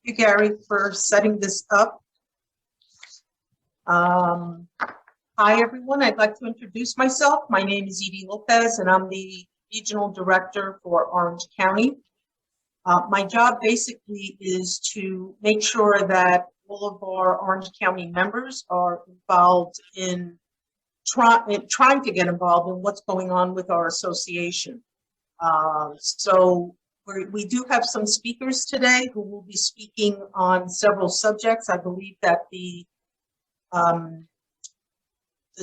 you, Gary, for setting this up. Hi, everyone. I'd like to introduce myself. My name is Edie Lopez, and I'm the Regional Director for Orange County. My job basically is to make sure that all of our Orange County members are involved in trying to get involved in what's going on with our association. So we do have some speakers today who will be speaking on several subjects. I believe that the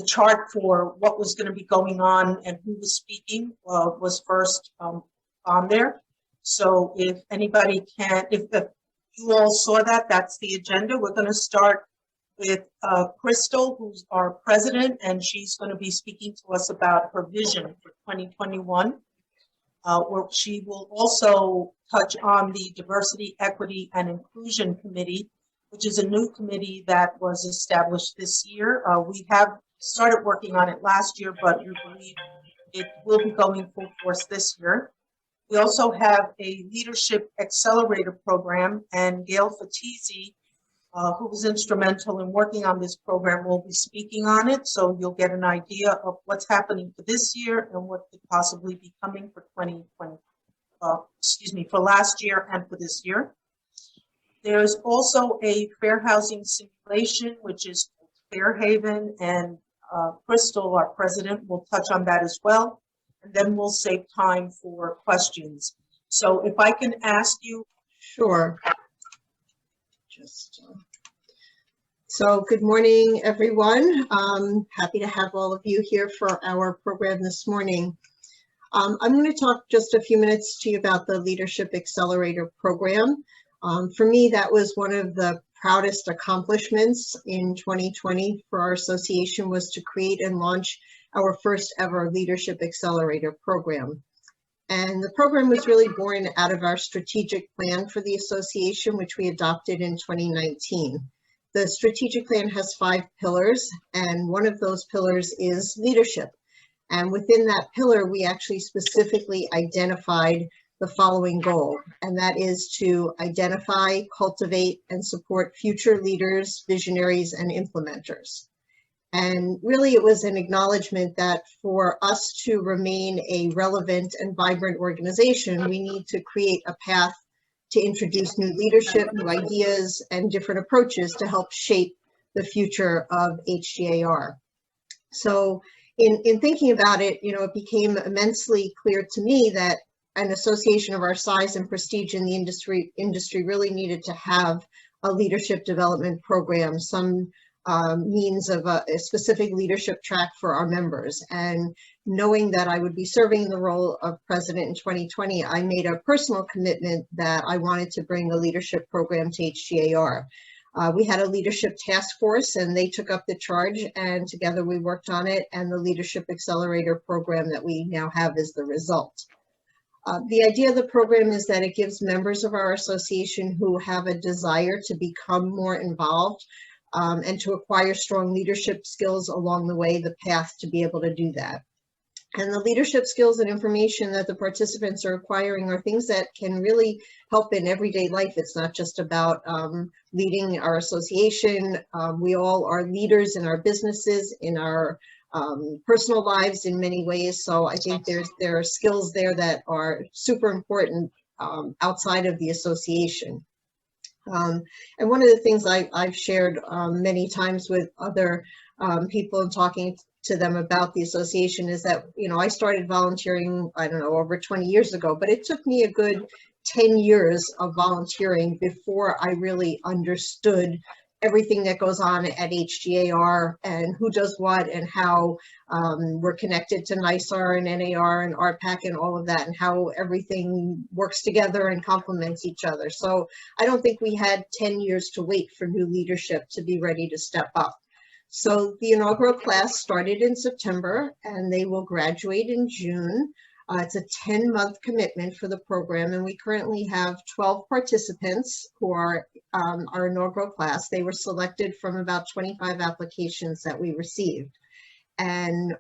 chart for what was going to be going on and who was speaking was first on there. So if anybody can, if you all saw that, that's the agenda. We're going to start with Crystal, who's our president, and she's going to be speaking to us about her vision for 2021. Where she will also touch on the Diversity, Equity, and Inclusion Committee, which is a new committee that was established this year. We have started working on it last year, but we believe it will be going full force this year. We also have a Leadership Accelerator program, and Gail Fatizzi, who was instrumental in working on this program, will be speaking on it. So you'll get an idea of what's happening for this year and what could possibly be coming for 2020, for last year and for this year. There's also a fair housing simulation, which is Fairhaven, and Crystal, our president, will touch on that as well. And then we'll save time for questions. So if I can ask you. Sure. So good morning, everyone. Happy to have all of you here for our program this morning. I'm going to talk just a few minutes to you about the Leadership Accelerator program. For me, that was one of the proudest accomplishments in 2020 for our association, was to create and launch our first ever Leadership Accelerator program. And the program was really born out of our strategic plan for the association, which we adopted in 2019. The strategic plan has 5 pillars, and one of those pillars is leadership. And within that pillar, we actually specifically identified the following goal, and that is to identify, cultivate, and support future leaders, visionaries, and implementers. And really, it was an acknowledgement that for us to remain a relevant and vibrant organization, we need to create a path to introduce new leadership, new ideas, and different approaches to help shape the future of HGAR. So in thinking about it, it became immensely clear to me that an association of our size and prestige in the industry really needed to have a leadership development program, some means of a specific leadership track for our members. And knowing that I would be serving the role of president in 2020, I made a personal commitment that I wanted to bring a leadership program to HGAR. We had a leadership task force, and they took up the charge, and together we worked on it, and the Leadership Accelerator program that we now have is the result. The idea of the program is that it gives members of our association who have a desire to become more involved and to acquire strong leadership skills along the way, the path to be able to do that. And the leadership skills and information that the participants are acquiring are things that can really help in everyday life. It's not just about leading our association. We all are leaders in our businesses, in our personal lives in many ways. So I think there are skills there that are super important outside of the association. And one of the things I've shared many times with other people and talking to them about the association is that, I started volunteering, I don't know, over 20 years ago, but it took me a good 10 years of volunteering before I really understood everything that goes on at HGAR and who does what and how we're connected to NISAR and NAR and RPAC and all of that, and how everything works together and complements each other. So I don't think we had 10 years to wait for new leadership to be ready to step up. So the inaugural class started in September, and they will graduate in June. It's a 10-month commitment for the program, and we currently have 12 participants who are our inaugural class. They were selected from about 25 applications that we received. And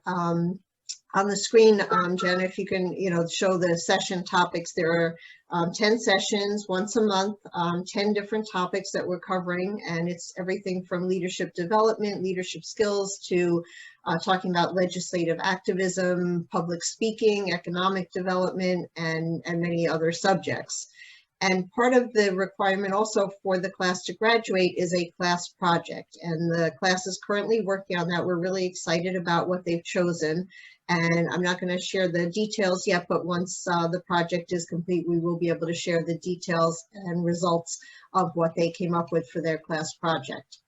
On the screen, Jen, if you can, show the session topics. There are 10 sessions once a month, 10 different topics that we're covering, and it's everything from leadership development, leadership skills, to talking about legislative activism, public speaking, economic development, and many other subjects. And part of the requirement also for the class to graduate is a class project. And the class is currently working on that. We're really excited about what they've chosen. And I'm not going to share the details yet, but once the project is complete, we will be able to share the details and results of what they came up with for their class project.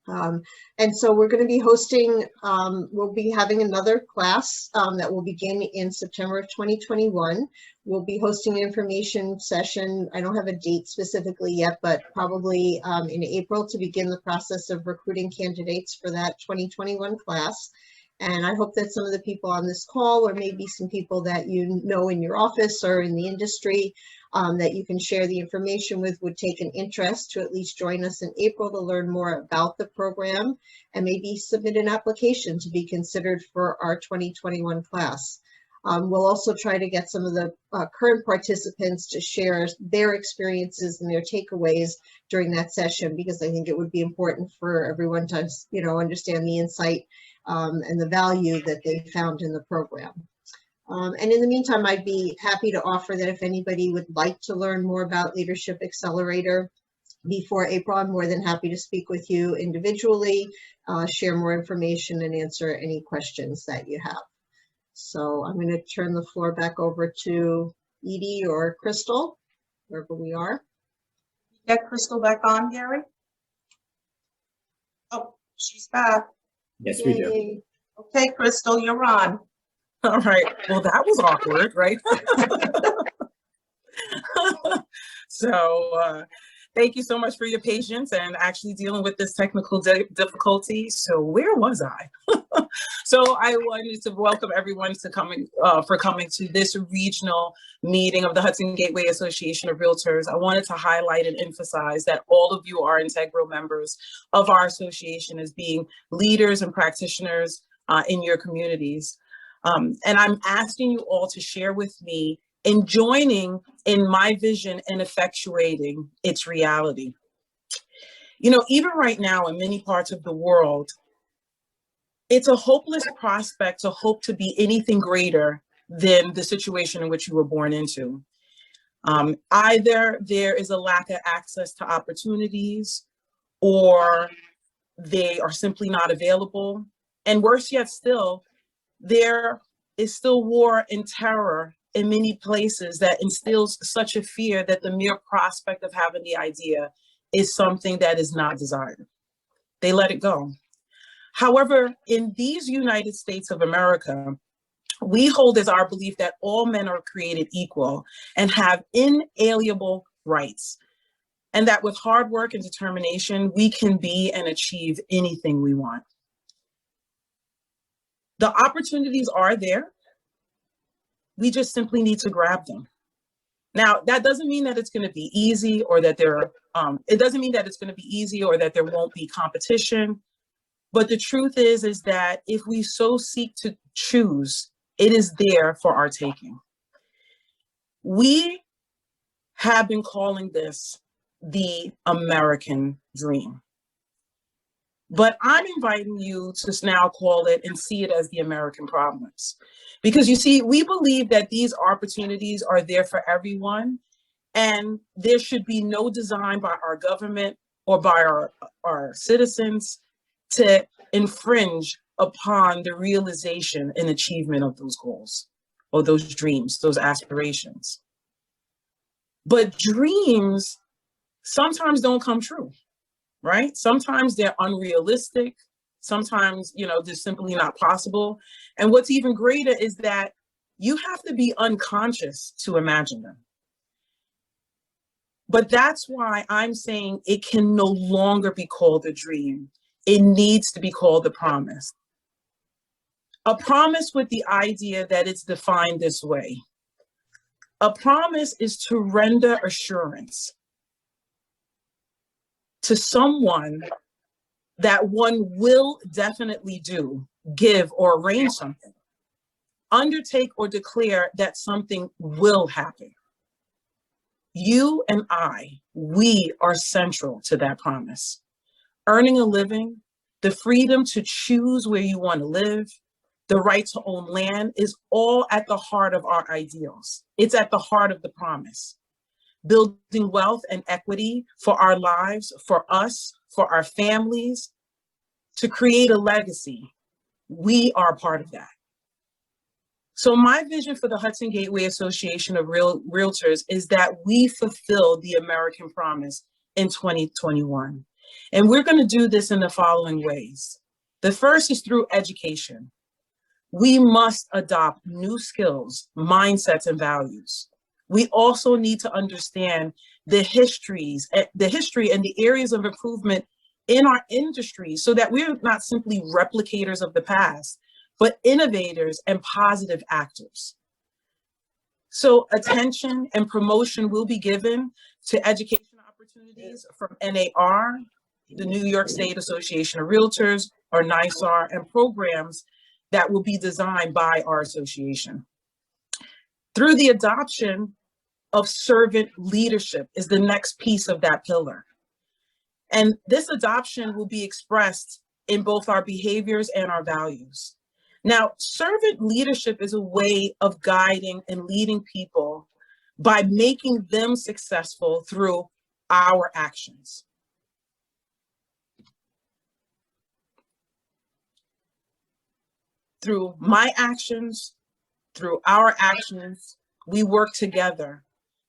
And so we're going to be hosting, we'll be having another class that will begin in September of 2021. We'll be hosting an information session. I don't have a date specifically yet, but probably in April, to begin the process of recruiting candidates for that 2021 class. And I hope that some of the people on this call, or maybe some people that you know in your office or in the industry that you can share the information with, would take an interest to at least join us in April to learn more about the program and maybe submit an application to be considered for our 2021 class. We'll also try to get some of the current participants to share their experiences and their takeaways during that session, because I think it would be important for everyone to, understand the insight and the value that they found in the program. And in the meantime, I'd be happy to offer that if anybody would like to learn more about Leadership Accelerator before April, I'm more than happy to speak with you individually, share more information, and answer any questions that you have. So I'm going to turn the floor back over to Edie or Crystal, wherever we are. Get Crystal back on, Gary? Oh, she's back. Yes, we do. Okay, Crystal, you're on. All right. Well, that was awkward, right? So thank you so much for your patience and actually dealing with this technical difficulty. So where was I? So I wanted to welcome everyone to coming to this regional meeting of the Hudson Gateway Association of Realtors. I wanted to highlight and emphasize that all of you are integral members of our association as being leaders and practitioners in your communities. And I'm asking you all to share with me in joining in my vision and effectuating its reality. Even right now in many parts of the world, it's a hopeless prospect to hope to be anything greater than the situation in which you were born into. Either there is a lack of access to opportunities, or they are simply not available. And worse yet still, there is still war and terror in many places that instills such a fear that the mere prospect of having the idea is something that is not desired. They let it go. However, in these United States of America, we hold as our belief that all men are created equal and have inalienable rights, and that with hard work and determination, we can be and achieve anything we want. The opportunities are there. We just simply need to grab them. Now, that doesn't mean that it's going to be easy, or that it doesn't mean that it's going to be easy or that there won't be competition. But the truth is that if we so seek to choose, it is there for our taking. We have been calling this the American dream. But I'm inviting you to now call it and see it as the American promise. Because you see, we believe that these opportunities are there for everyone, and there should be no design by our government or by our citizens to infringe upon the realization and achievement of those goals or those dreams, those aspirations. But dreams sometimes don't come true. Right? Sometimes they're unrealistic. Sometimes, they're simply not possible. And what's even greater is that you have to be unconscious to imagine them. But that's why I'm saying it can no longer be called a dream. It needs to be called a promise. A promise with the idea that it's defined this way. A promise is to render assurance to someone that one will definitely do, give, or arrange something. undertake or declare that something will happen. You and we are central to that promise. Earning a living, the freedom to choose where you want to live, the right to own land is all at the heart of our ideals. It's at the heart of the promise. Building wealth and equity for our lives, for us, for our families, to create a legacy. We are part of that. So my vision for the Hudson Gateway Association of Realtors is that we fulfill the American promise in 2021. And we're going to do this in the following ways. The first is through education. We must adopt new skills, mindsets, and values. We also need to understand the history and the areas of improvement in our industry so that we're not simply replicators of the past, but innovators and positive actors. So attention and promotion will be given to education opportunities from NAR, the New York State Association of Realtors, or NYSAR, and programs that will be designed by our association. Through the adoption of servant leadership is the next piece of that pillar. And this adoption will be expressed in both our behaviors and our values. Now, servant leadership is a way of guiding and leading people by making them successful through our actions. Through my actions, through our actions, we work together.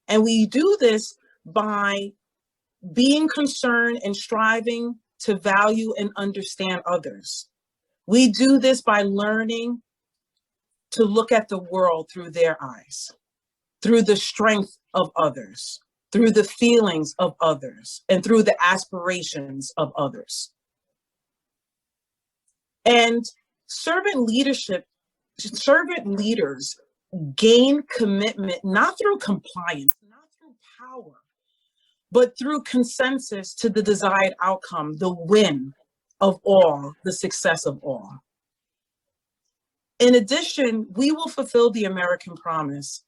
And we do this by being concerned and striving to value and understand others. We do this by learning to look at the world through their eyes, through the strength of others, through the feelings of others, and through the aspirations of others. And servant leaders gain commitment, not through compliance, not through power, but through consensus to the desired outcome, the win of all, the success of all. In addition, we will fulfill the American promise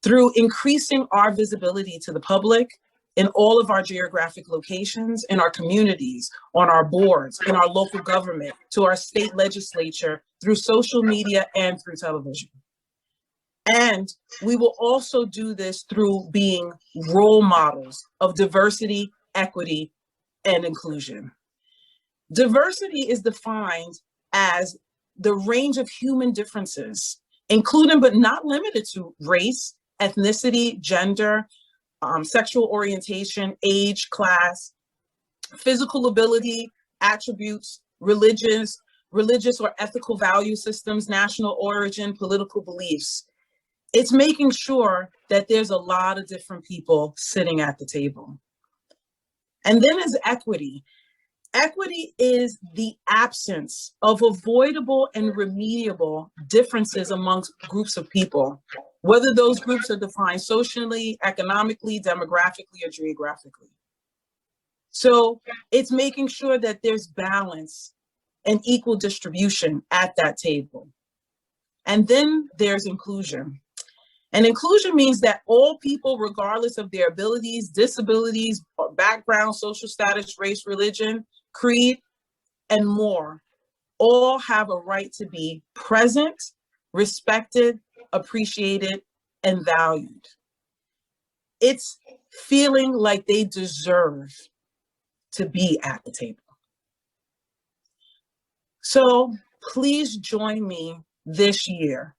through increasing our visibility to the public in all of our geographic locations, in our communities, on our boards, in our local government, to our state legislature, through social media and through television. And we will also do this through being role models of diversity, equity, and inclusion. Diversity is defined as the range of human differences, including but not limited to race, ethnicity, gender, sexual orientation, age, class, physical ability, attributes, religious or ethical value systems, national origin, political beliefs. It's making sure that there's a lot of different people sitting at the table. And then is equity. Equity is the absence of avoidable and remediable differences amongst groups of people, whether those groups are defined socially, economically, demographically, or geographically. So it's making sure that there's balance and equal distribution at that table. And then there's inclusion. And inclusion means that all people, regardless of their abilities, disabilities, background, social status, race, religion, creed, and more, all have a right to be present, respected, appreciated, and valued. It's feeling like they deserve to be at the table. So please join me this year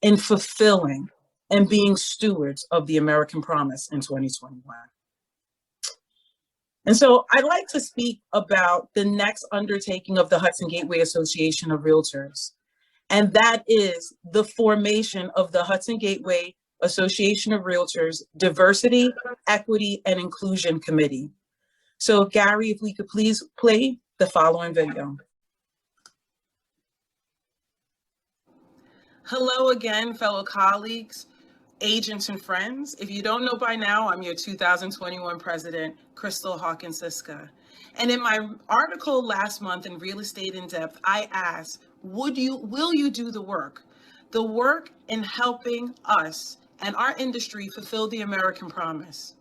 in fulfilling and being stewards of the American promise in 2021. And so I'd like to speak about the next undertaking of the Hudson Gateway Association of Realtors, and that is the formation of the Hudson Gateway Association of Realtors Diversity, Equity, and Inclusion Committee. So Gary, if we could please play the following video. Hello again, fellow colleagues, agents, and friends. If you don't know by now, I'm your 2021 president, Crystal Hawkins-Siska. And in my article last month in Real Estate in Depth, I asked, will you do the work? the work in helping us and our industry fulfill the American promise.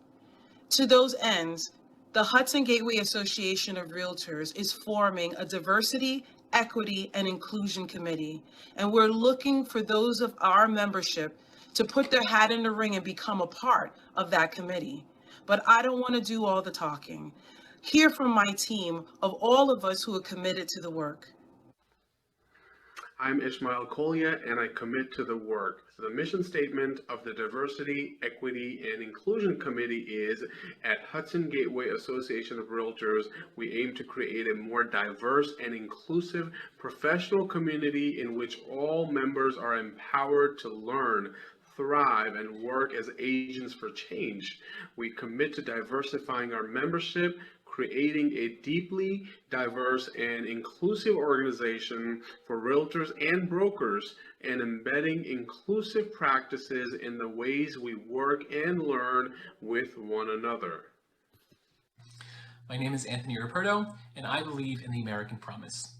To those ends, the Hudson Gateway Association of Realtors is forming a diversity, equity, and inclusion committee. And we're looking for those of our membership to put their hat in the ring and become a part of that committee. But I don't want to do all the talking. Hear from my team of all of us who are committed to the work. I'm Ishmael Kolya, and I commit to the work. The mission statement of the Diversity, Equity, and Inclusion Committee is, at Hudson Gateway Association of Realtors, we aim to create a more diverse and inclusive professional community in which all members are empowered to learn, thrive, and work as agents for change. We commit to diversifying our membership, creating a deeply diverse and inclusive organization for realtors and brokers, and embedding inclusive practices in the ways we work and learn with one another. My name is Anthony Ruperto, and I believe in the American promise.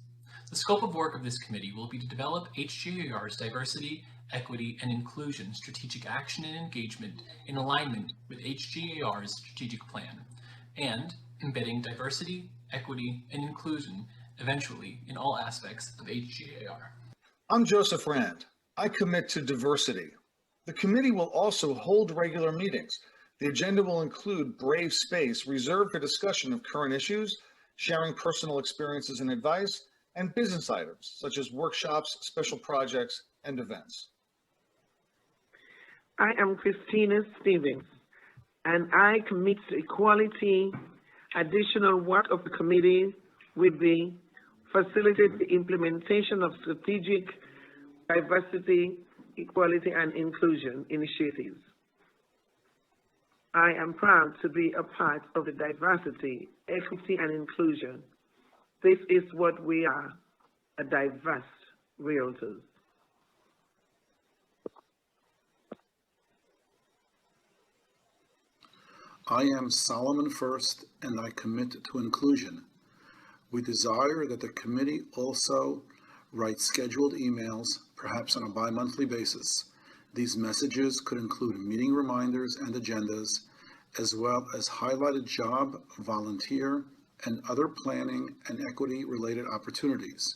The scope of work of this committee will be to develop HGAR's diversity, equity, and inclusion strategic action and engagement in alignment with HGAR's strategic plan, and embedding diversity, equity, and inclusion eventually in all aspects of HGAR. I'm Joseph Rand. I commit to diversity. The committee will also hold regular meetings. The agenda will include brave space reserved for discussion of current issues, sharing personal experiences and advice, and business items such as workshops, special projects, and events. I am Christina Stevens, and I commit to equality. Additional work of the committee will be facilitate the implementation of strategic diversity, equality, and inclusion initiatives. I am proud to be a part of the diversity, equity, and inclusion. This is what we are, a diverse realtors. I am Solomon First, and I commit to inclusion. We desire that the committee also write scheduled emails, perhaps on a bi-monthly basis. These messages could include meeting reminders and agendas, as well as highlighted job, volunteer, and other planning and equity-related opportunities.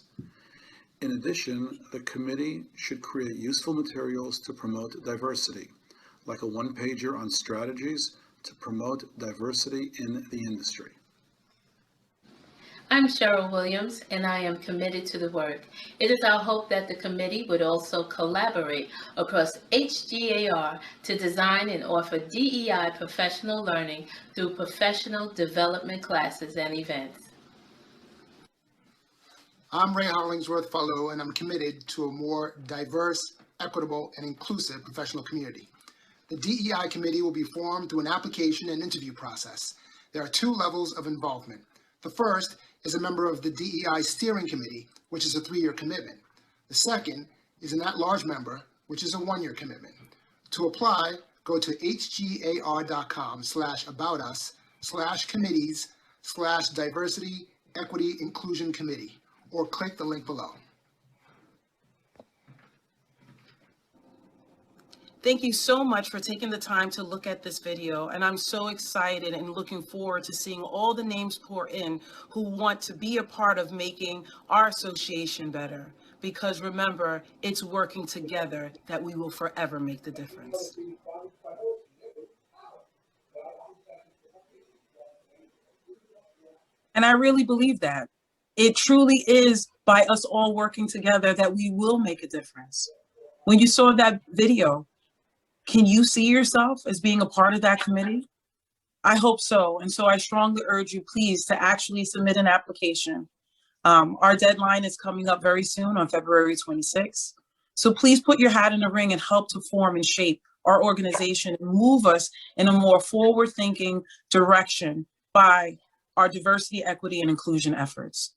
In addition, the committee should create useful materials to promote diversity, like a one-pager on strategies to promote diversity in the industry. I'm Cheryl Williams, and I am committed to the work. It is our hope that the committee would also collaborate across HGAR to design and offer DEI professional learning through professional development classes and events. I'm Ray Hollingsworth Fellow, and I'm committed to a more diverse, equitable, and inclusive professional community. The DEI committee will be formed through an application and interview process. There are 2 levels of involvement. The first is a member of the DEI steering committee, which is a 3-year commitment. The second is an at-large member, which is a 1-year commitment. To apply, go to hgar.com/aboutus/committees/diversity, equity, inclusion committee, or click the link below. Thank you so much for taking the time to look at this video, and I'm so excited and looking forward to seeing all the names pour in who want to be a part of making our association better. Because remember, it's working together that we will forever make the difference. And I really believe that. It truly is by us all working together that we will make a difference. When you saw that video, can you see yourself as being a part of that committee? I hope so. And so I strongly urge you, please, to actually submit an application. Our deadline is coming up very soon on February 26th. So please put your hat in the ring and help to form and shape our organization and move us in a more forward-thinking direction by our diversity, equity, and inclusion efforts.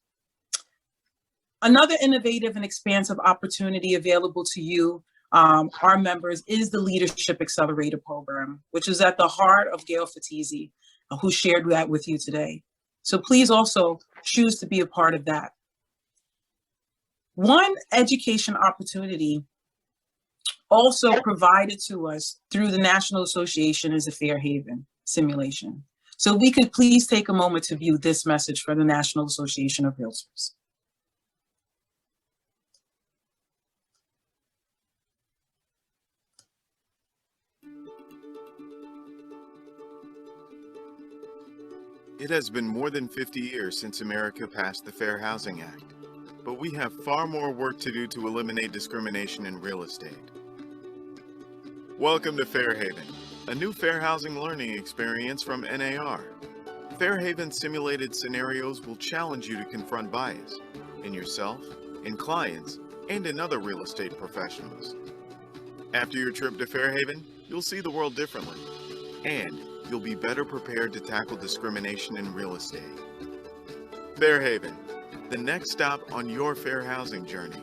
Another innovative and expansive opportunity available to you, our members, is the Leadership Accelerator program, which is at the heart of Gail Fatizzi, who shared that with you today. So please also choose to be a part of that. One education opportunity also provided to us through the National Association as a Fair Haven simulation. So we could please take a moment to view this message for the National Association of Realtors. It has been more than 50 years since America passed the Fair Housing Act, but we have far more work to do to eliminate discrimination in real estate. Welcome to Fairhaven, a new fair housing learning experience from NAR. Fairhaven simulated scenarios will challenge you to confront bias in yourself, in clients, and in other real estate professionals. After your trip to Fairhaven, you'll see the world differently, and you'll be better prepared to tackle discrimination in real estate. Fairhaven, the next stop on your fair housing journey.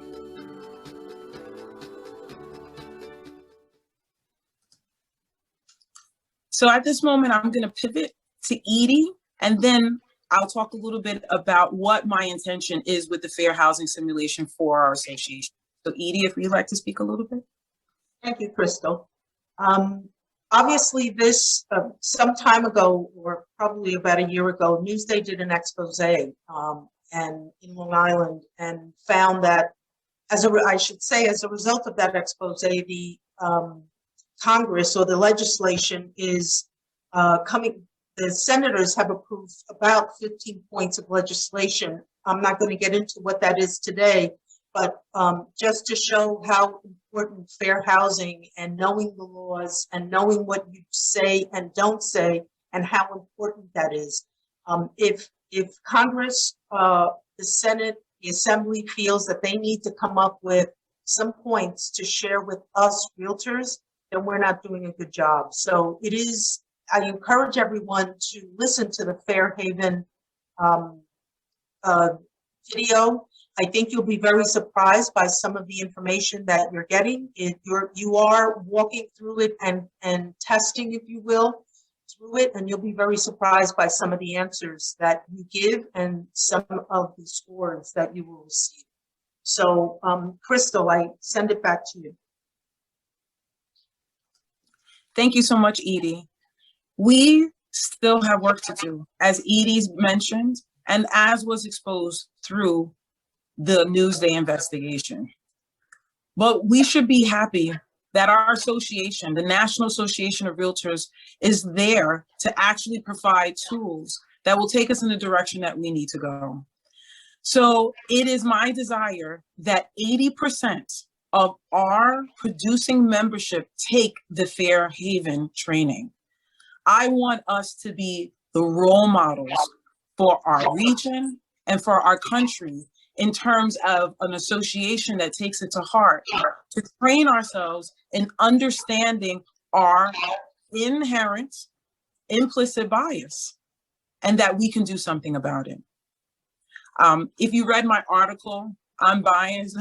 So at this moment, I'm going to pivot to Edie, and then I'll talk a little bit about what my intention is with the fair housing simulation for our association. So Edie, if you'd like to speak a little bit. Thank you, Crystal. Obviously, this some time ago, or probably about a year ago, Newsday did an expose and in Long Island, and found that, as a result of that expose, the Congress or the legislation is coming. The senators have approved about 15 points of legislation. I'm not going to get into what that is today, but just to show how important fair housing and knowing the laws and knowing what you say and don't say and how important that is. If Congress, the Senate, the Assembly feels that they need to come up with some points to share with us realtors, then we're not doing a good job. So it is, I encourage everyone to listen to the Fairhaven video. I think you'll be very surprised by some of the information that you're getting. You are walking through it and testing, if you will, through it, and you'll be very surprised by some of the answers that you give and some of the scores that you will receive. So, Crystal, I send it back to you. Thank you so much, Edie. We still have work to do, as Edie's mentioned, and as was exposed through the Newsday investigation. But we should be happy that our association, the National Association of Realtors, is there to actually provide tools that will take us in the direction that we need to go. So it is my desire that 80% of our producing membership take the Fair Haven training. I want us to be the role models for our region and for our country in terms of an association that takes it to heart to train ourselves in understanding our inherent implicit bias and that we can do something about it. If you read my article, I'm biased,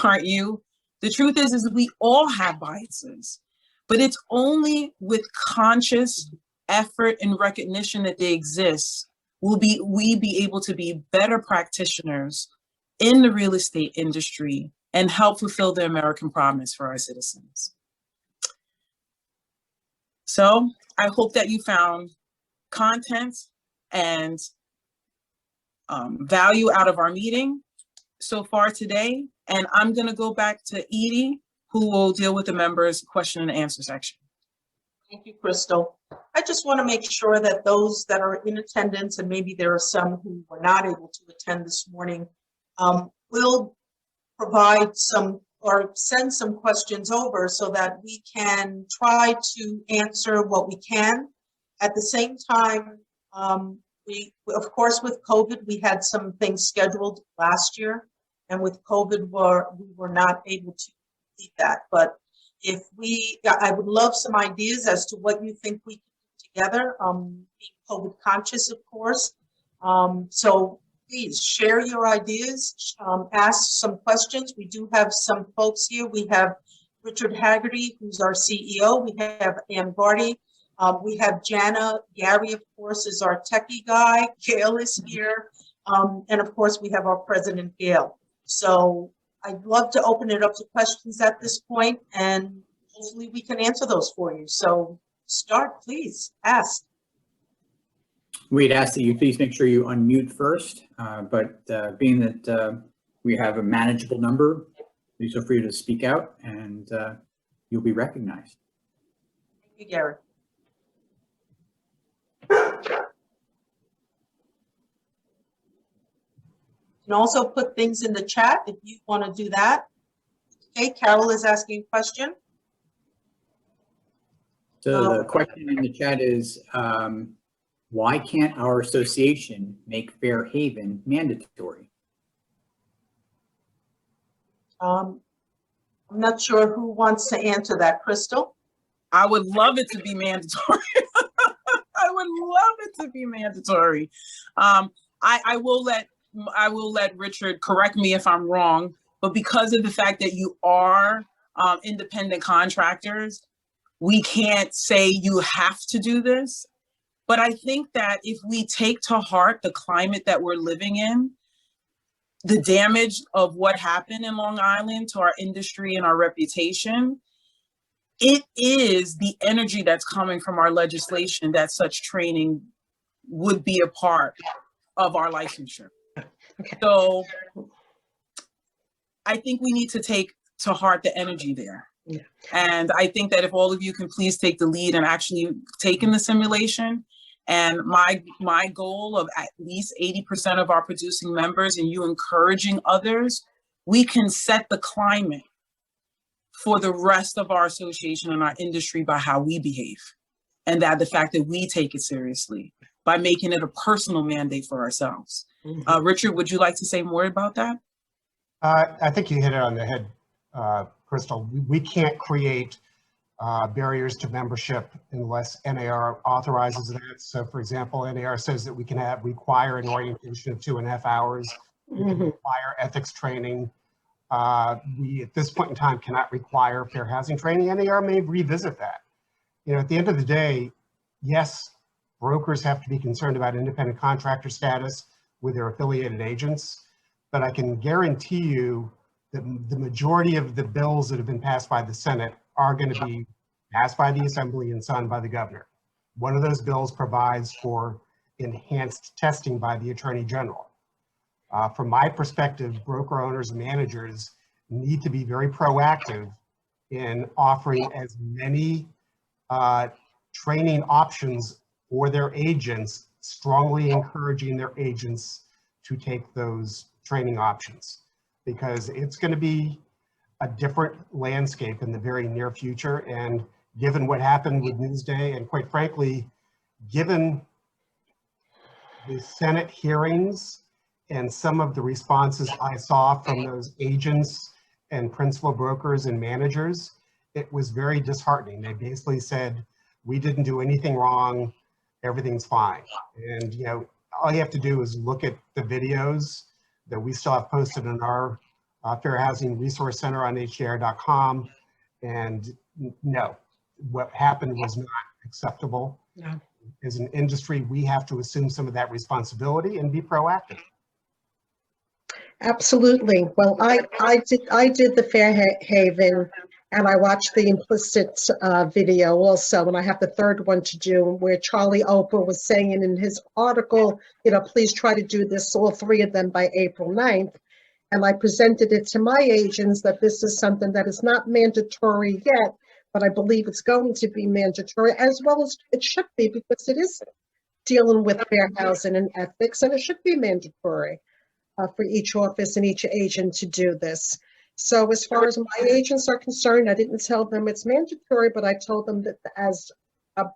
aren't you? The truth is we all have biases, but it's only with conscious effort and recognition that they exist will we be able to be better practitioners in the real estate industry and help fulfill the American promise for our citizens. So I hope that you found content and value out of our meeting so far today. And I'm going to go back to Edie, who will deal with the members' question and answer section. Thank you, Crystal. I just want to make sure that those that are in attendance, and maybe there are some who were not able to attend this morning, will provide some or send some questions over so that we can try to answer what we can. At the same time, we, of course, with COVID, we had some things scheduled last year, and with COVID, we were not able to complete that. But if I would love some ideas as to what you think we can do together, being COVID conscious, of course. So please share your ideas, ask some questions. We do have some folks here. We have Richard Haggerty, who's our CEO. We have Ann Barty. We have Jana Gary, of course, is our techie guy. Gail is here. And of course, we have our president, Gail. So I'd love to open it up to questions at this point, and hopefully we can answer those for you. So start, please, ask. We'd ask that you please make sure you unmute first, but being that we have a manageable number, please feel free to speak out and you'll be recognized. Thank you, Gary. You can also put things in the chat if you want to do that. Okay, Carol is asking a question. So the question in the chat is, why can't our association make Fair Haven mandatory? I'm not sure who wants to answer that, Crystal. I would love it to be mandatory. I would love it to be mandatory. I will let Richard correct me if I'm wrong, but because of the fact that you are independent contractors, we can't say you have to do this. But I think that if we take to heart the climate that we're living in, the damage of what happened in Long Island to our industry and our reputation, it is the energy that's coming from our legislation that such training would be a part of our licensure. Okay. So I think we need to take to heart the energy there. Yeah. And I think that if all of you can please take the lead and actually take in the simulation, and my goal of at least 80% of our producing members and you encouraging others, we can set the climate for the rest of our association and our industry by how we behave. And that the fact that we take it seriously by making it a personal mandate for ourselves. Mm-hmm. Richard, would you like to say more about that? I think you hit it on the head, Crystal. We can't create barriers to membership unless NAR authorizes that. So for example, NAR says that we can require an orientation of 2.5 hours. We can require ethics training. We, at this point in time, cannot require fair housing training. NAR may revisit that. You know, at the end of the day, yes, brokers have to be concerned about independent contractor status with their affiliated agents, but I can guarantee you that the majority of the bills that have been passed by the Senate are going to be passed by the Assembly and signed by the governor. One of those bills provides for enhanced testing by the Attorney General. From my perspective, broker owners and managers need to be very proactive in offering as many training options for their agents, strongly encouraging their agents to take those training options, because it's going to be a different landscape in the very near future. And given what happened with Newsday, and quite frankly, given the Senate hearings and some of the responses I saw from those agents and principal brokers and managers, it was very disheartening. They basically said, we didn't do anything wrong, everything's fine. And you know, all you have to do is look at the videos that we still have posted in our Fair Housing Resource Center on HGAR.com. And no, what happened was not acceptable. No. As an industry, we have to assume some of that responsibility and be proactive. Absolutely. Well, I did the Fair Haven, and I watched the implicit video also, and I have the third one to do, where Charlie Oprah was saying in his article, you know, please try to do this, all three of them, by April 9th. And I presented it to my agents that this is something that is not mandatory yet, but I believe it's going to be mandatory, as well as it should be, because it is dealing with fair housing and ethics, and it should be mandatory for each office and each agent to do this. So as far as my agents are concerned, I didn't tell them it's mandatory, but I told them that as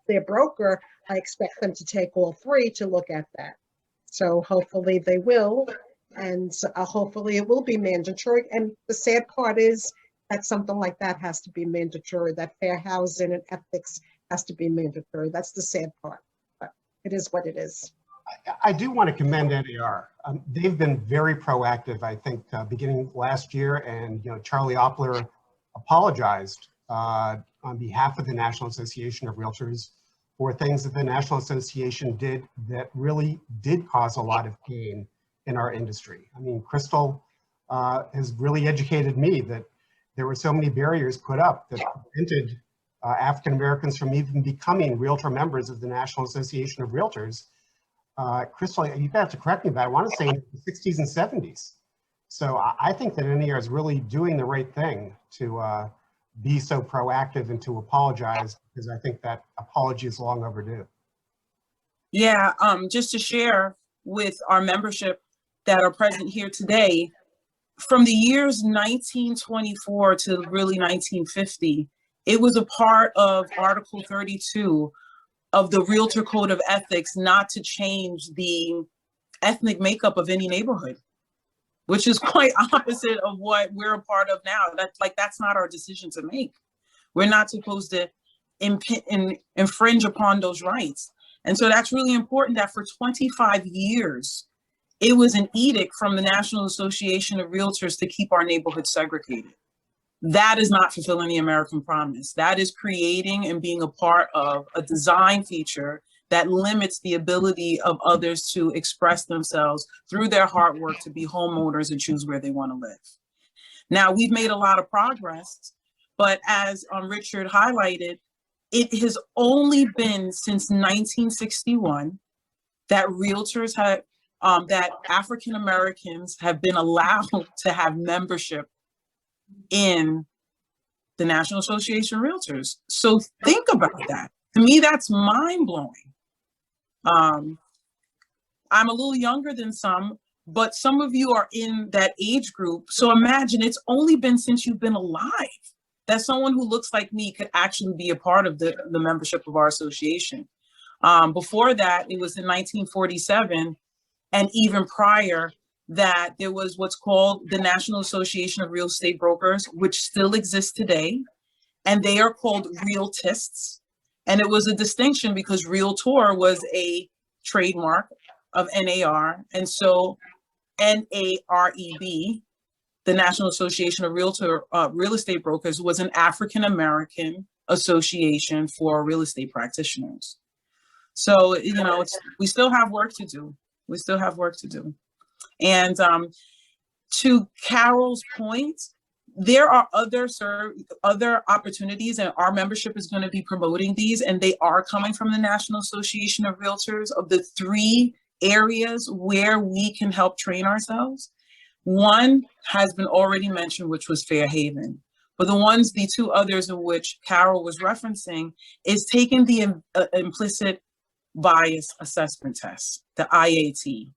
their broker, I expect them to take all three to look at that. So hopefully they will, and hopefully it will be mandatory. And the sad part is that something like that has to be mandatory, that fair housing and ethics has to be mandatory. That's the sad part, but it is what it is. I do want to commend NAR. They've been very proactive, I think, beginning last year, and you know, Charlie Oppler apologized on behalf of the National Association of Realtors for things that the National Association did that really did cause a lot of pain in our industry. I mean, Crystal has really educated me that there were so many barriers put up that prevented African Americans from even becoming Realtor members of the National Association of Realtors. Crystal, you have to correct me, but I want to say in the 60s and 70s. So I think that NAR is really doing the right thing to be so proactive and to apologize, because I think that apology is long overdue. Yeah, just to share with our membership that are present here today, from the years 1924 to really 1950, it was a part of Article 32 of the Realtor Code of Ethics not to change the ethnic makeup of any neighborhood, which is quite opposite of what we're a part of now. That's not our decision to make. We're not supposed to infringe upon those rights. And so that's really important that for 25 years, it was an edict from the National Association of Realtors to keep our neighborhoods segregated. That is not fulfilling the American promise. That is creating and being a part of a design feature that limits the ability of others to express themselves through their hard work to be homeowners and choose where they want to live. Now, we've made a lot of progress, but as Richard highlighted, it has only been since 1961 that realtors have, that African Americans have been allowed to have membership in the National Association of Realtors. So think about that. To me, that's mind blowing. I'm a little younger than some, but some of you are in that age group. So imagine it's only been since you've been alive that someone who looks like me could actually be a part of the membership of our association. Before that, it was in 1947, and even prior that there was what's called the National Association of Real Estate Brokers, which still exists today, and they are called Realtists. And it was a distinction because Realtor was a trademark of NAR, and so NAREB, the National Association of Real Estate Brokers, was an African American association for real estate practitioners. So, you know, we still have work to do. We still have work to do. And to Carol's point, there are other opportunities, and our membership is going to be promoting these, and they are coming from the National Association of Realtors, of the 3 areas where we can help train ourselves. One has been already mentioned, which was Fair Haven. But the 2 others of which Carol was referencing is taking the implicit bias assessment test, the IAT.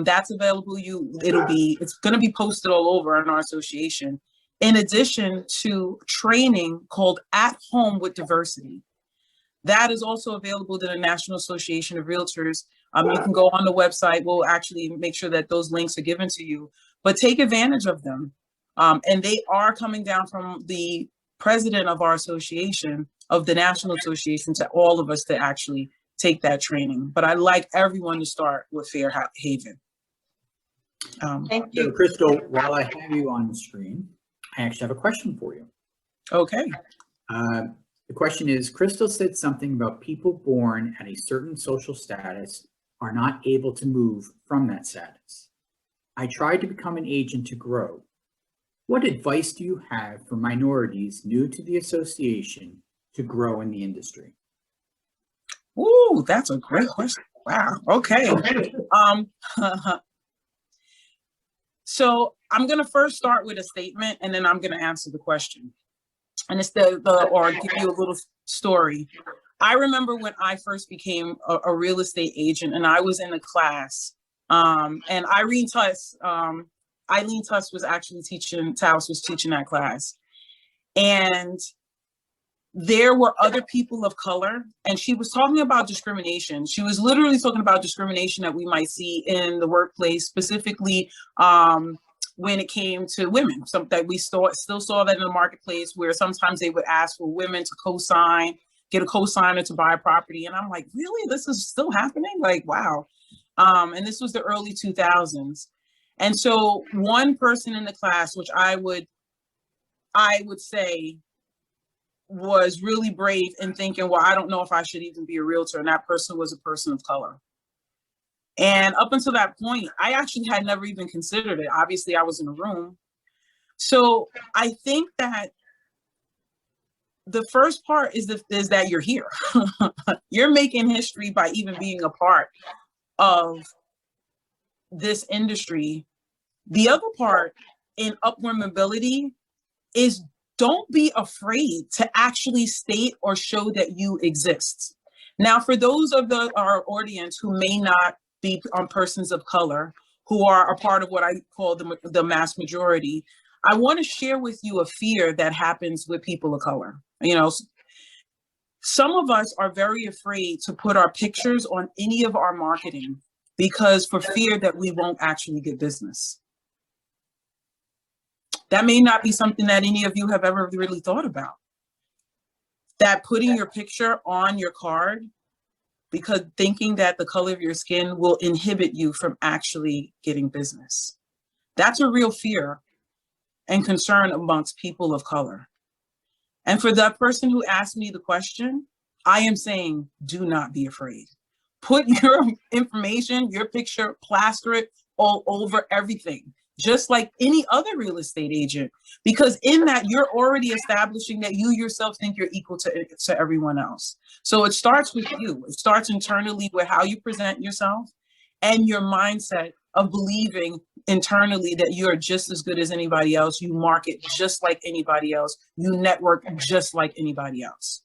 That's available. It's going to be posted all over in our association, in addition to training called At Home with Diversity. That is also available to the National Association of Realtors. You can go on the website. We'll actually make sure that those links are given to you, but take advantage of them. And they are coming down from the president of our association, of the National Association, to all of us to actually take that training. But I'd like everyone to start with Fair Haven. Thank you. So Crystal, while I have you on the screen, I actually have a question for you. Okay. The question is, Crystal said something about people born at a certain social status are not able to move from that status. I tried to become an agent to grow. What advice do you have for minorities new to the association to grow in the industry? Ooh, that's a great question. Wow. Okay. So I'm going to first start with a statement, and then I'm going to answer the question. And it's or give you a little story. I remember when I first became a real estate agent, and I was in a class, and Eileen Tuss was actually teaching, Taos was teaching that class. And there were other people of color, and she was talking about discrimination. She was literally talking about discrimination that we might see in the workplace, specifically when it came to women. Something that we still saw that in the marketplace, where sometimes they would ask for women to co-sign, get a co-signer to buy a property. And I'm like, really? This is still happening? Like, wow. And this was the early 2000s. And so one person in the class, which I would say was really brave in thinking, well, I don't know if I should even be a realtor. And that person was a person of color. And up until that point, I actually had never even considered it. Obviously, I was in the room. So I think that the first part is that you're here. You're making history by even being a part of this industry. The other part in upward mobility is don't be afraid to actually state or show that you exist. Now, for those of our audience who may not be persons of color, who are a part of what I call the mass majority, I want to share with you a fear that happens with people of color. You know, some of us are very afraid to put our pictures on any of our marketing because for fear that we won't actually get business. That may not be something that any of you have ever really thought about. That putting your picture on your card because thinking that the color of your skin will inhibit you from actually getting business. That's a real fear and concern amongst people of color. And for that person who asked me the question, I am saying, do not be afraid. Put your information, your picture, plaster it all over everything, just like any other real estate agent, because in that you're already establishing that you yourself think you're equal to everyone else. So it starts with you. It starts internally with how you present yourself and your mindset of believing internally that you're just as good as anybody else. You market just like anybody else. You network just like anybody else.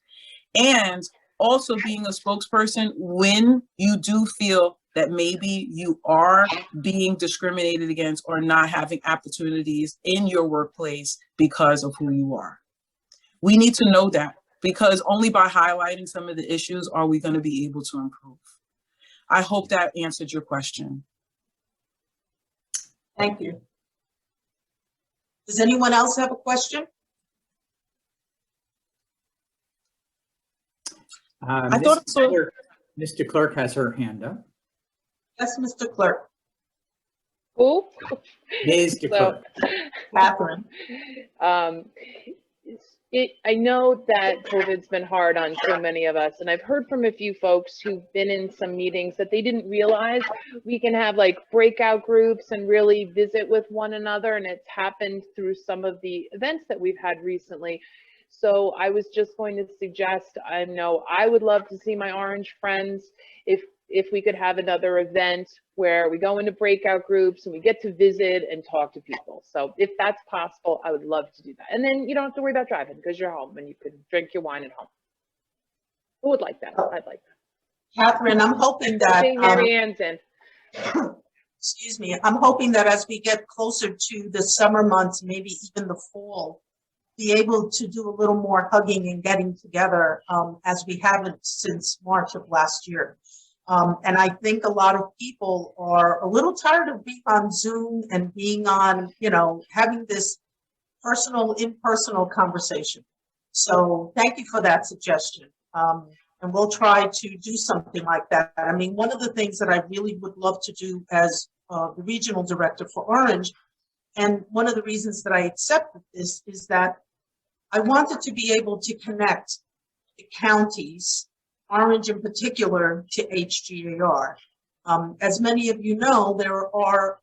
And also being a spokesperson when you do feel that maybe you are being discriminated against or not having opportunities in your workplace because of who you are. We need to know that because only by highlighting some of the issues are we going to be able to improve. I hope that answered your question. Thank you. Does anyone else have a question? I thought so. Mr. Clark has her hand up. Yes, Mr. Clerk. Who? Mr. Clerk. Catherine. I know that COVID's been hard on so many of us, and I've heard from a few folks who've been in some meetings that they didn't realize we can have like breakout groups and really visit with one another, and it's happened through some of the events that we've had recently. So I was just going to suggest, I know I would love to see my orange friends if we could have another event where we go into breakout groups and we get to visit and talk to people. So if that's possible, I would love to do that. And then you don't have to worry about driving because you're home and you can drink your wine at home. Who would like that? I'd like that. Catherine, I'm hoping that. Mary Ann's in. Excuse me. I'm hoping that as we get closer to the summer months, maybe even the fall, be able to do a little more hugging and getting together as we haven't since March of last year. And I think a lot of people are a little tired of being on Zoom and being on, you know, having this impersonal conversation. So thank you for that suggestion. And we'll try to do something like that. I mean, one of the things that I really would love to do as the regional director for Orange, and one of the reasons that I accepted this is that I wanted to be able to connect the counties, Orange in particular, to HGAR. As many of you know, there are,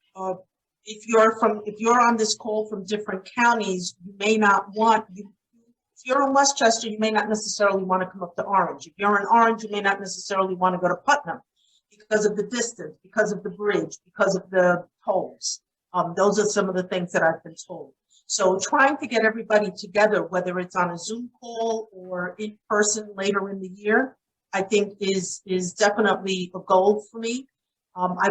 if you're on this call from different counties, you may not want, if you're in Westchester, you may not necessarily want to come up to Orange. If you're in Orange, you may not necessarily want to go to Putnam because of the distance, because of the bridge, because of the tolls. Those are some of the things that I've been told. So trying to get everybody together, whether it's on a Zoom call or in person later in the year, I think is definitely a goal for me. I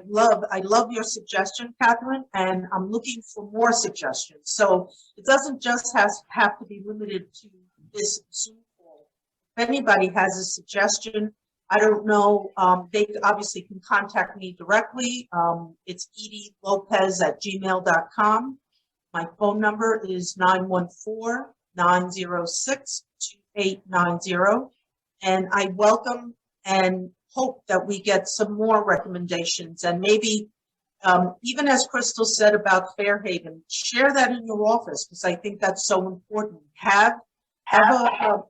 love your suggestion, Catherine, and I'm looking for more suggestions. So it doesn't just have to be limited to this Zoom call. If anybody has a suggestion, I don't know, they obviously can contact me directly. It's edilopez@gmail.com. My phone number is 914-906-2890. And I welcome and hope that we get some more recommendations. And maybe, even as Crystal said about Fairhaven, share that in your office, because I think that's so important. Have a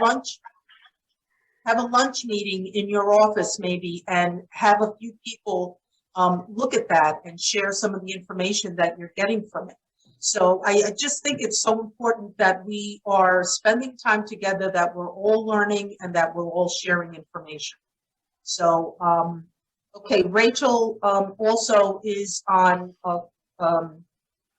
lunch. have a lunch meeting in your office maybe and have a few people look at that and share some of the information that you're getting from it. So I just think it's so important that we are spending time together, that we're all learning and that we're all sharing information. So, okay, Rachel also is on,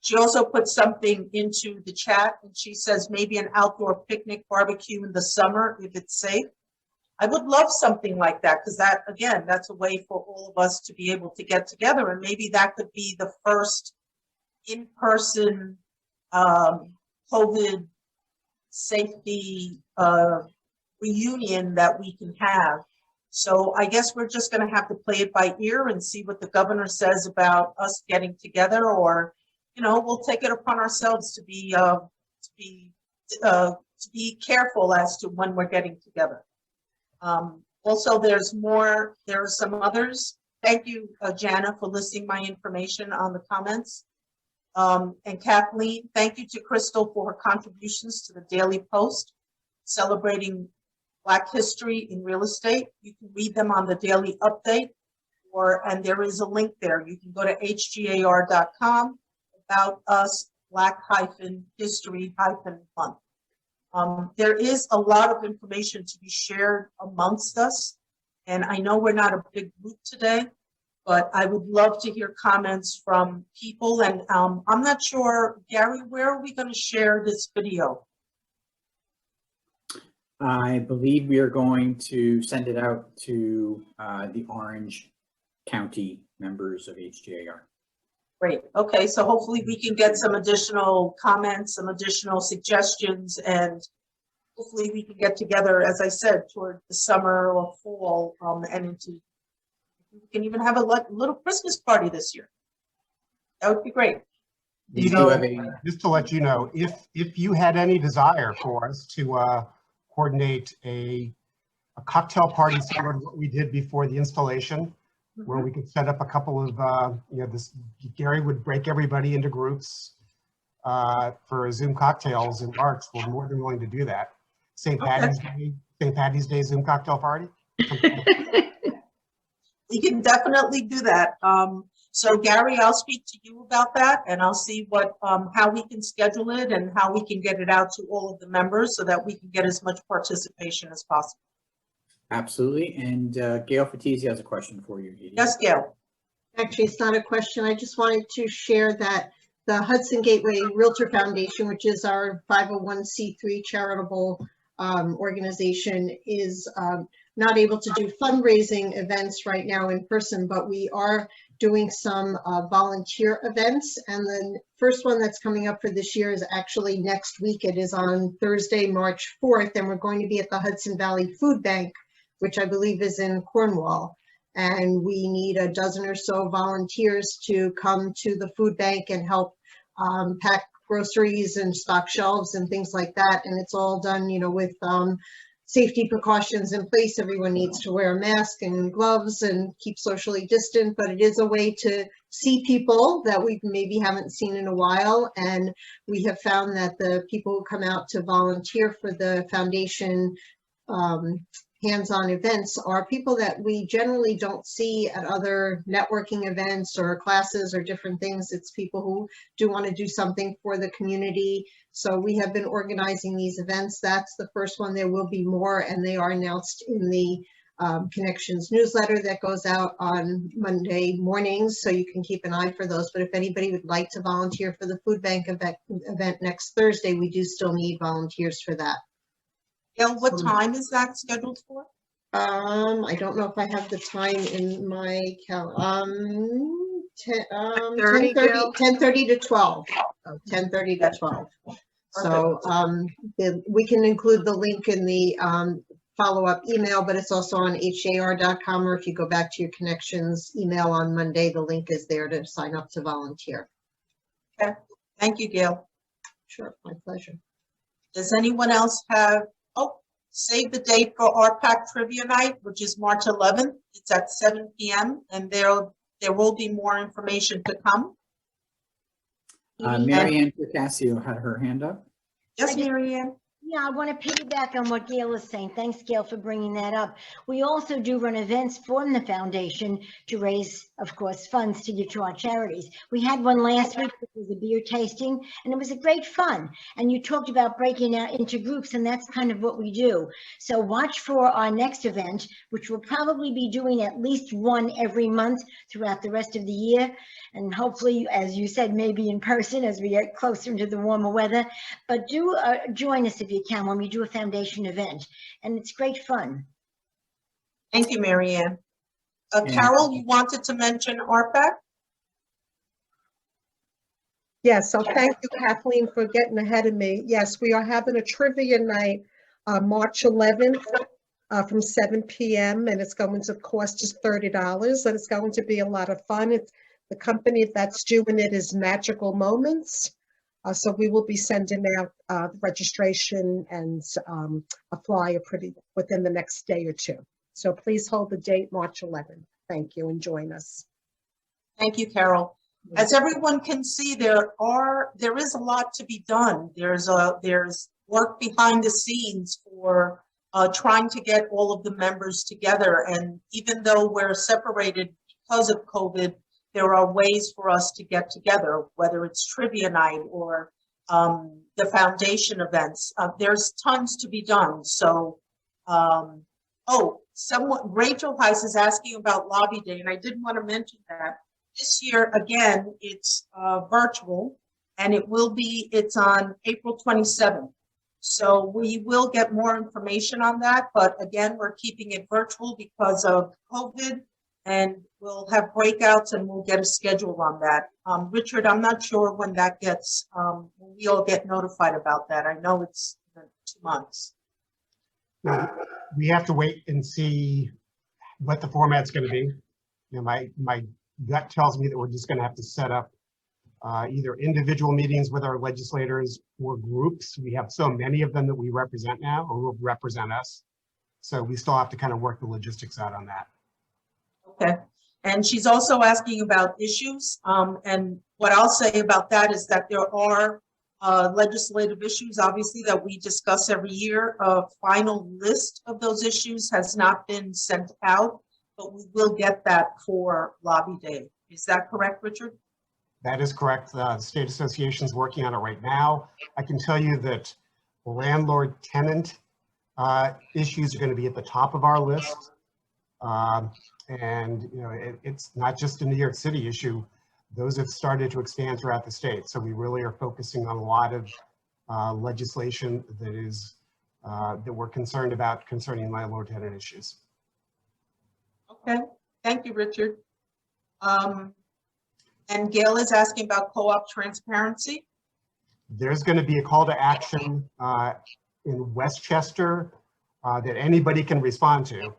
she also put something into the chat and she says maybe an outdoor picnic barbecue in the summer if it's safe. I would love something like that because that, again, that's a way for all of us to be able to get together, and maybe that could be the first in-person COVID safety reunion that we can have. So I guess we're just going to have to play it by ear and see what the governor says about us getting together, or, you know, we'll take it upon ourselves to be careful as to when we're getting together. Also, there are some others. Thank you, Jana, for listing my information on the comments. And Kathleen, thank you to Crystal for her contributions to the Daily Post celebrating Black history in real estate. You can read them on the Daily Update, and there is a link there. You can go to hgar.com about us Black-History-Month. There is a lot of information to be shared amongst us, and I know we're not a big group today, but I would love to hear comments from people. And I'm not sure, Gary, where are we going to share this video? I believe we are going to send it out to the Orange County members of HGAR. Great. Okay, so hopefully we can get some additional comments, some additional suggestions, and hopefully we can get together, as I said, toward the summer or fall, and into, we can even have a little Christmas party this year. That would be great. You know, just to let you know, if you had any desire for us to coordinate a cocktail party similar to what we did before the installation, where we could set up a couple of, Gary would break everybody into groups for Zoom cocktails in March. We're more than willing to do that. St. Patty's Day Zoom cocktail party. We can definitely do that. So Gary, I'll speak to you about that, and I'll see what how we can schedule it and how we can get it out to all of the members so that we can get as much participation as possible. Absolutely. And Gail Fatisi has a question for you, Edie. Yes, Gail. Actually, it's not a question. I just wanted to share that the Hudson Gateway Realtor Foundation, which is our 501c3 charitable organization, is not able to do fundraising events right now in person, but we are doing some volunteer events. And the first one that's coming up for this year is actually next week. It is on Thursday, March 4th, and we're going to be at the Hudson Valley Food Bank, which I believe is in Cornwall. And we need a dozen or so volunteers to come to the food bank and help pack groceries and stock shelves and things like that. And it's all done, you know, with safety precautions in place. Everyone needs to wear a mask and gloves and keep socially distant, but it is a way to see people that we maybe haven't seen in a while. And we have found that the people who come out to volunteer for the foundation hands-on events are people that we generally don't see at other networking events or classes or different things. It's people who do want to do something for the community. So we have been organizing these events. That's the first one. There will be more, and they are announced in the Connections newsletter that goes out on Monday mornings, so you can keep an eye for those. But if anybody would like to volunteer for the food bank event next Thursday, we do still need volunteers for that. Gail, what time is that scheduled for? I don't know if I have the time in my calendar. 10:30 to 12. 10:30 to 12. So we can include the link in the follow-up email, but it's also on HGAR.com, or if you go back to your Connections email on Monday, the link is there to sign up to volunteer. Okay, thank you, Gail. Sure, my pleasure. Does anyone else have, save the date for RPAC Trivia Night, which is March 11th. It's at 7 p.m. and there will be more information to come. Mary Ann Percasio had her hand up. Yes, Mary Ann. Yeah, I want to piggyback on what Gail is saying. Thanks, Gail, for bringing that up. We also do run events from the foundation to raise, of course, funds to give to our charities. We had one last week, which was a beer tasting, and it was a great fun. And you talked about breaking out into groups, and that's kind of what we do. So watch for our next event, which we'll probably be doing at least one every month throughout the rest of the year. And hopefully, as you said, maybe in person as we get closer into the warmer weather. But do join us if you can when we do a foundation event, and it's great fun. Thank you, Mary Ann. Carol, you wanted to mention RPAC? Yes, so thank you, Kathleen, for getting ahead of me. Yes, we are having a trivia night March 11th from 7 p.m. and it's going to cost just $30, and it's going to be a lot of fun. It's the company that's doing it is Magical Moments. So we will be sending out registration and a flyer within the next day or two. So please hold the date, March 11th. Thank you, and join us. Thank you, Carol. As everyone can see, there is a lot to be done. There's work behind the scenes for trying to get all of the members together. And even though we're separated because of COVID, there are ways for us to get together, whether it's trivia night or the foundation events. There's tons to be done. So, Rachel Heiss is asking about Lobby Day, and I did want to mention that this year, again, it's virtual, and it's on April 27th. So we will get more information on that, but again, we're keeping it virtual because of COVID. And we'll have breakouts and we'll get a schedule on that. Richard, I'm not sure when that gets, when we all get notified about that. I know it's 2 months. We have to wait and see what the format's going to be. You know, my gut tells me that we're just going to have to set up either individual meetings with our legislators or groups. We have so many of them that we represent now, or who represent us. So we still have to kind of work the logistics out on that. Okay, and she's also asking about issues. And what I'll say about that is that there are legislative issues, obviously, that we discuss every year. A final list of those issues has not been sent out, but we will get that for Lobby Day. Is that correct, Richard? That is correct. The State Association is working on it right now. I can tell you that landlord-tenant issues are going to be at the top of our list. And you know, it's not just a New York City issue. Those have started to expand throughout the state. So we really are focusing on a lot of legislation that we're concerned about concerning landlord-tenant issues. Okay, thank you, Richard. And Gail is asking about co-op transparency. There's going to be a call to action in Westchester that anybody can respond to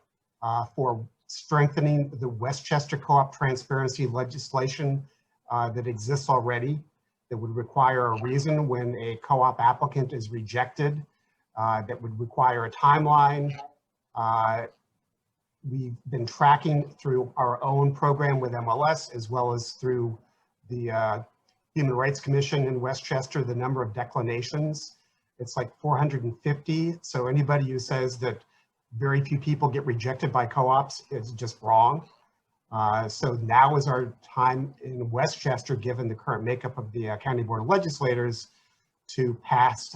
for strengthening the Westchester co-op transparency legislation that exists already, that would require a reason when a co-op applicant is rejected, that would require a timeline. We've been tracking through our own program with MLS, as well as through the Human Rights Commission in Westchester, the number of declinations. It's like 450. So anybody who says that very few people get rejected by co-ops is just wrong. So now is our time in Westchester, given the current makeup of the County Board of Legislators, to pass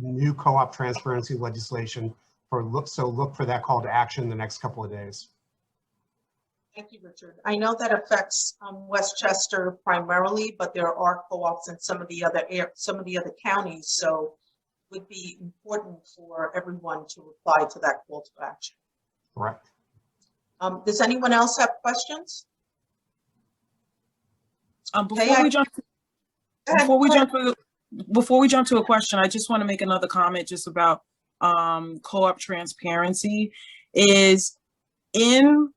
new co-op transparency legislation. So look for that call to action in the next couple of days. Thank you, Richard. I know that affects Westchester primarily, but there are co-ops in some of the other counties. So would be important for everyone to reply to that call to action. Correct. Does anyone else have questions? Before we jump to a question, I just want to make another comment just about co-op transparency is in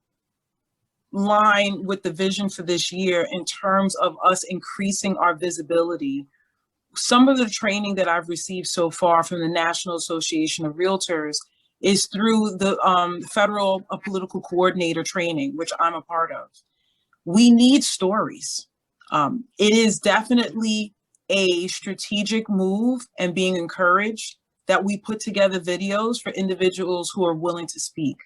line with the vision for this year in terms of us increasing our visibility. Some of the training that I've received so far from the National Association of Realtors is through the federal political coordinator training, which I'm a part of. We need stories. It is definitely a strategic move and being encouraged that we put together videos for individuals who are willing to speak.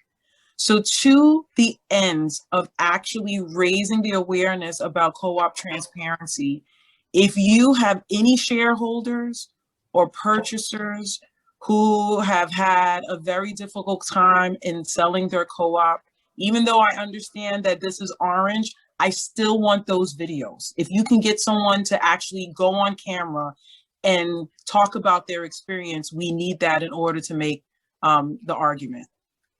So to the ends of actually raising the awareness about co-op transparency, if you have any shareholders or purchasers who have had a very difficult time in selling their co-op, even though I understand that this is orange, I still want those videos. If you can get someone to actually go on camera and talk about their experience, we need that in order to make the argument.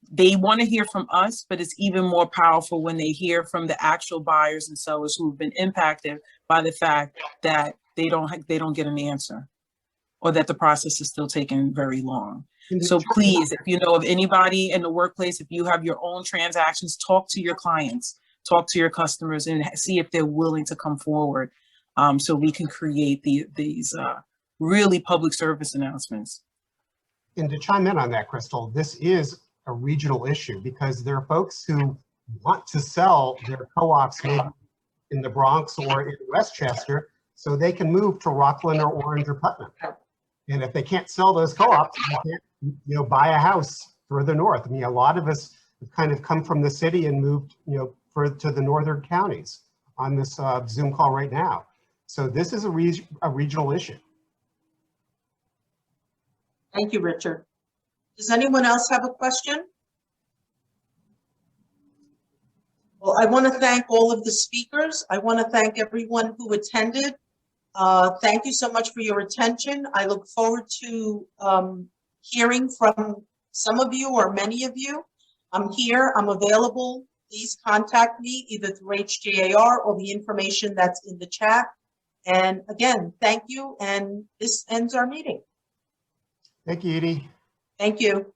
They want to hear from us, but it's even more powerful when they hear from the actual buyers and sellers who've been impacted by the fact that they don't get an answer, or that the process is still taking very long. So please, if you know of anybody in the workplace, if you have your own transactions, talk to your clients, talk to your customers, and see if they're willing to come forward, so we can create these really public service announcements. And to chime in on that, Crystal, this is a regional issue because there are folks who want to sell their co-ops maybe in the Bronx or in Westchester so they can move to Rockland or Orange or Putnam. And if they can't sell those co-ops, they can't, buy a house further north. I mean, a lot of us have kind of come from the city and moved, to the northern counties on this Zoom call right now. So this is a regional issue. Thank you, Richard. Does anyone else have a question? Well, I want to thank all of the speakers. I want to thank everyone who attended. Thank you so much for your attention. I look forward to hearing from some of you or many of you. I'm here, I'm available. Please contact me either through HGAR or the information that's in the chat. And again, thank you. And this ends our meeting. Thank you, Edie. Thank you.